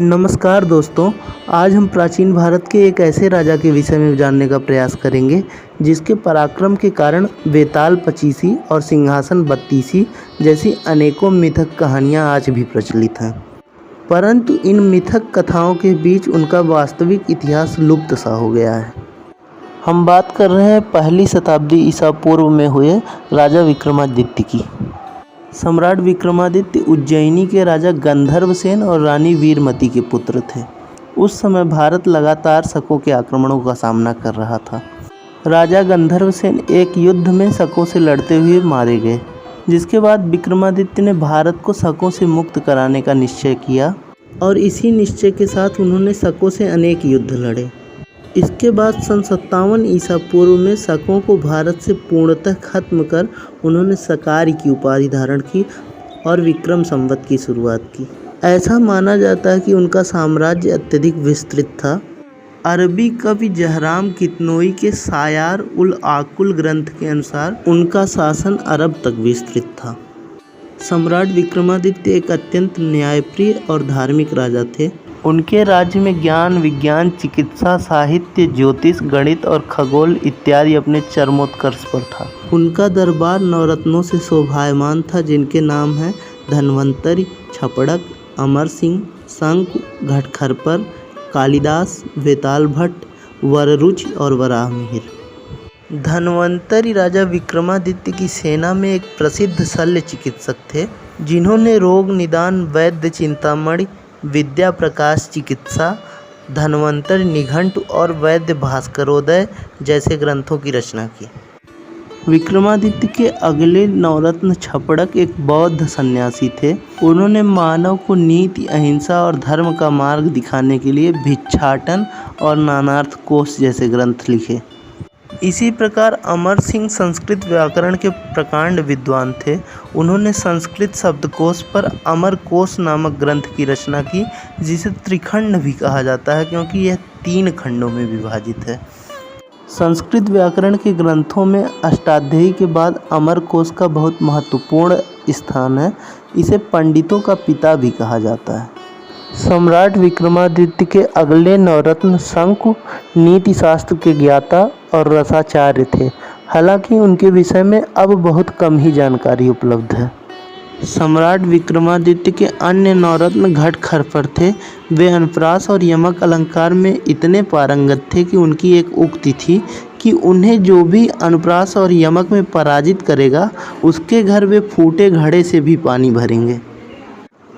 नमस्कार दोस्तों। आज हम प्राचीन भारत के एक ऐसे राजा के विषय में जानने का प्रयास करेंगे जिसके पराक्रम के कारण बेताल पचीसी और सिंहासन बत्तीसी जैसी अनेकों मिथक कहानियां आज भी प्रचलित हैं। परंतु इन मिथक कथाओं के बीच उनका वास्तविक इतिहास लुप्त सा हो गया है। हम बात कर रहे हैं पहली शताब्दी ईसा पूर्व में हुए राजा विक्रमादित्य की। सम्राट विक्रमादित्य उज्जैनी के राजा गंधर्वसेन और रानी वीरमती के पुत्र थे। उस समय भारत लगातार शकों के आक्रमणों का सामना कर रहा था। राजा गंधर्वसेन एक युद्ध में शकों से लड़ते हुए मारे गए, जिसके बाद विक्रमादित्य ने भारत को शकों से मुक्त कराने का निश्चय किया और इसी निश्चय के साथ उन्होंने शकों से अनेक युद्ध लड़े। इसके बाद सन 57 ईसा पूर्व में शकों को भारत से पूर्णतः खत्म कर उन्होंने शकारी की उपाधि धारण की और विक्रम संवत की शुरुआत की। ऐसा माना जाता है कि उनका साम्राज्य अत्यधिक विस्तृत था। अरबी कवि जहराम कितनोई के सायार उल आकुल ग्रंथ के अनुसार उनका शासन अरब तक विस्तृत था। सम्राट विक्रमादित्य एक अत्यंत न्यायप्रिय और धार्मिक राजा थे। उनके राज्य में ज्ञान, विज्ञान, चिकित्सा, साहित्य, ज्योतिष, गणित और खगोल इत्यादि अपने चरमोत्कर्ष पर था। उनका दरबार नवरत्नों से शोभायमान था, जिनके नाम हैं धन्वंतरि, छपड़क, अमर सिंह, शंक, घटखरपर, कालिदास, वेताल भट्ट, वररुच और वराहमिहिर। धन्वंतरि राजा विक्रमादित्य की सेना में एक प्रसिद्ध शल्य चिकित्सक थे, जिन्होंने रोग निदान, वैद्य चिंतामणि, विद्या प्रकाश चिकित्सा, धन्वंतरि निघंटु और वैद्य भास्करोदय जैसे ग्रंथों की रचना की। विक्रमादित्य के अगले नवरत्न छपड़क एक बौद्ध सन्यासी थे। उन्होंने मानव को नीति, अहिंसा और धर्म का मार्ग दिखाने के लिए भिक्षाटन और नानार्थ कोश जैसे ग्रंथ लिखे। इसी प्रकार अमर सिंह संस्कृत व्याकरण के प्रकांड विद्वान थे। उन्होंने संस्कृत शब्दकोश पर अमर कोश नामक ग्रंथ की रचना की, जिसे त्रिखंड भी कहा जाता है क्योंकि यह 3 खंडों में विभाजित है। संस्कृत व्याकरण के ग्रंथों में अष्टाध्यायी के बाद अमर कोश का बहुत महत्वपूर्ण स्थान है। इसे पंडितों का पिता भी कहा जाता है। सम्राट विक्रमादित्य के अगले नवरत्न शंकु नीति शास्त्र के ज्ञाता और रसाचार्य थे। हालांकि उनके विषय में अब बहुत कम ही जानकारी उपलब्ध है। सम्राट विक्रमादित्य के अन्य नवरत्न घटखरपर थे। वे अनुप्रास और यमक अलंकार में इतने पारंगत थे कि उनकी एक उक्ति थी कि उन्हें जो भी अनुप्रास और यमक में पराजित करेगा, उसके घर वे फूटे घड़े से भी पानी भरेंगे।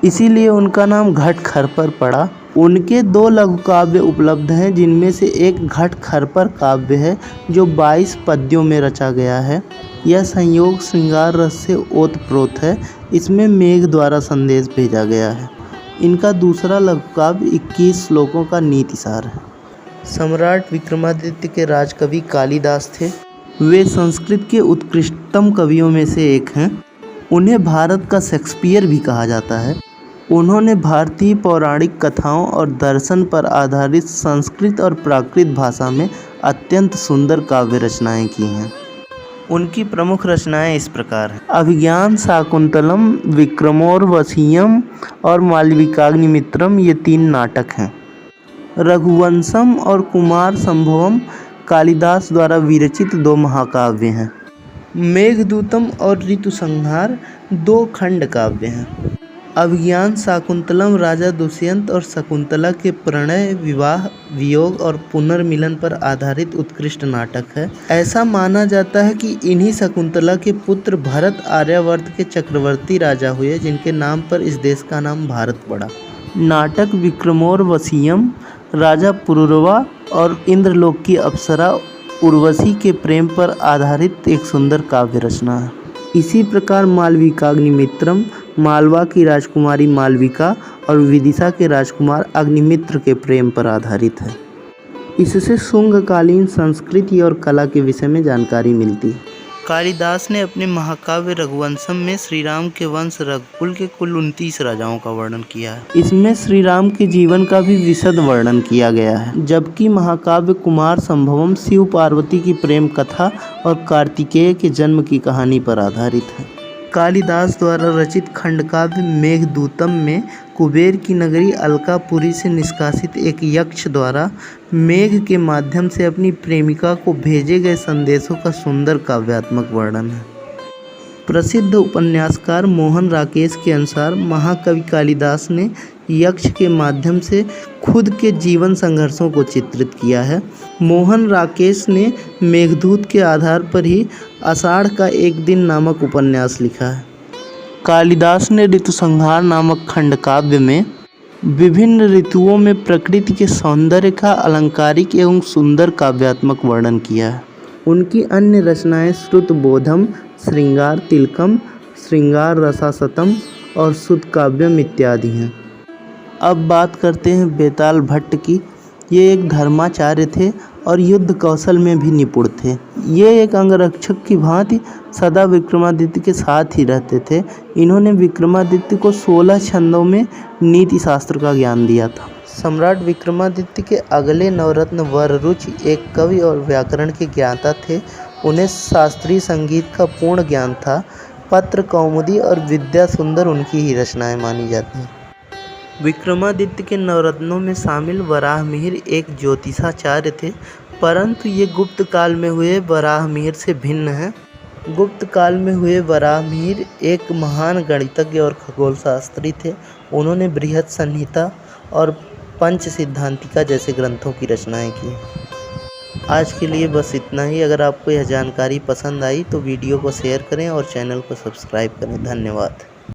इसीलिए उनका नाम घटखरपर पड़ा। उनके 2 लघु काव्य उपलब्ध हैं, जिनमें से एक घटखरपर काव्य है जो 22 पद्यों में रचा गया है। यह संयोग श्रृंगार रस से ओतप्रोत है। इसमें मेघ द्वारा संदेश भेजा गया है। इनका दूसरा लघु काव्य 21 श्लोकों का नीतिसार है। सम्राट विक्रमादित्य के राजकवि कालिदास थे। वे संस्कृत के उत्कृष्टतम कवियों में से एक हैं। उन्हें भारत का शेक्सपियर भी कहा जाता है। उन्होंने भारतीय पौराणिक कथाओं और दर्शन पर आधारित संस्कृत और प्राकृत भाषा में अत्यंत सुंदर काव्य रचनाएं की हैं। उनकी प्रमुख रचनाएं इस प्रकार हैं: अभिज्ञान शाकुंतलम, विक्रमोर्वशीयम और मालविकाग्निमित्रम, ये 3 नाटक हैं। रघुवंशम और कुमार संभवम कालिदास द्वारा विरचित 2 महाकाव्य हैं। मेघदूतम और ऋतुसंहार 2 खंड काव्य हैं। अभिज्ञान शाकुंतलम राजा दुष्यंत और शकुंतला के प्रणय, विवाह, वियोग और पुनर्मिलन पर आधारित उत्कृष्ट नाटक है। ऐसा माना जाता है कि इन्हीं शकुंतला के पुत्र भरत आर्यावर्त के चक्रवर्ती राजा हुए, जिनके नाम पर इस देश का नाम भारत पड़ा। नाटक विक्रमोर्वशीयम राजा पुरुरवा और इंद्रलोक की अप्सरा उर्वशी के प्रेम पर आधारित एक सुंदर काव्य रचना है। इसी प्रकार मालविकाग्निमित्रम मालवा की राजकुमारी मालविका और विदिशा के राजकुमार अग्निमित्र के प्रेम पर आधारित है। इससे शुंगकालीन संस्कृति और कला के विषय में जानकारी मिलती है। कालिदास ने अपने महाकाव्य रघुवंशम में श्री राम के वंश रघुकुल के कुल 29 राजाओं का वर्णन किया है। इसमें श्री राम के जीवन का भी विशद वर्णन किया गया है, जबकि महाकाव्य कुमार संभवम शिव पार्वती की प्रेम कथा और कार्तिकेय के जन्म की कहानी पर आधारित है। कालिदास द्वारा रचित खंडकाव्य मेघदूतम में कुबेर की नगरी अलकापुरी से निष्कासित एक यक्ष द्वारा मेघ के माध्यम से अपनी प्रेमिका को भेजे गए संदेशों का सुंदर काव्यात्मक वर्णन है। प्रसिद्ध उपन्यासकार मोहन राकेश के अनुसार महाकवि कालिदास ने यक्ष के माध्यम से खुद के जीवन संघर्षों को चित्रित किया है। मोहन राकेश ने मेघदूत के आधार पर ही आषाढ़ का एक दिन नामक उपन्यास लिखा है। कालिदास ने ऋतुसंहार नामक खंडकाव्य में विभिन्न ऋतुओं में प्रकृति के सौंदर्य का अलंकारिक एवं सुंदर काव्यात्मक वर्णन किया है। उनकी अन्य रचनाएं श्रुतबोधम, श्रृंगार तिलकम, श्रृंगार रसासतम और सुतकाव्यम इत्यादि हैं। अब बात करते हैं बेताल भट्ट की। ये एक धर्माचार्य थे और युद्ध कौशल में भी निपुण थे। ये एक अंगरक्षक की भांति सदा विक्रमादित्य के साथ ही रहते थे। इन्होंने विक्रमादित्य को 16 छंदों में नीति शास्त्र का ज्ञान दिया था। सम्राट विक्रमादित्य के अगले नवरत्न वररुचि एक कवि और व्याकरण के ज्ञाता थे। उन्हें शास्त्रीय संगीत का पूर्ण ज्ञान था। पत्र कौमुदी और विद्या सुंदर उनकी ही रचनाएं मानी जाती हैं। विक्रमादित्य के नवरत्नों में शामिल वराहमिहिर एक ज्योतिषाचार्य थे, परंतु ये गुप्त काल में हुए वराहमिहिर से भिन्न हैं। गुप्त काल में हुए वराहमिहिर एक महान गणितज्ञ और खगोल शास्त्री थे। उन्होंने बृहत संहिता और पंच सिद्धांतिका जैसे ग्रंथों की रचनाएं की। आज के लिए बस इतना ही। अगर आपको यह जानकारी पसंद आई तो वीडियो को शेयर करें और चैनल को सब्सक्राइब करें। धन्यवाद।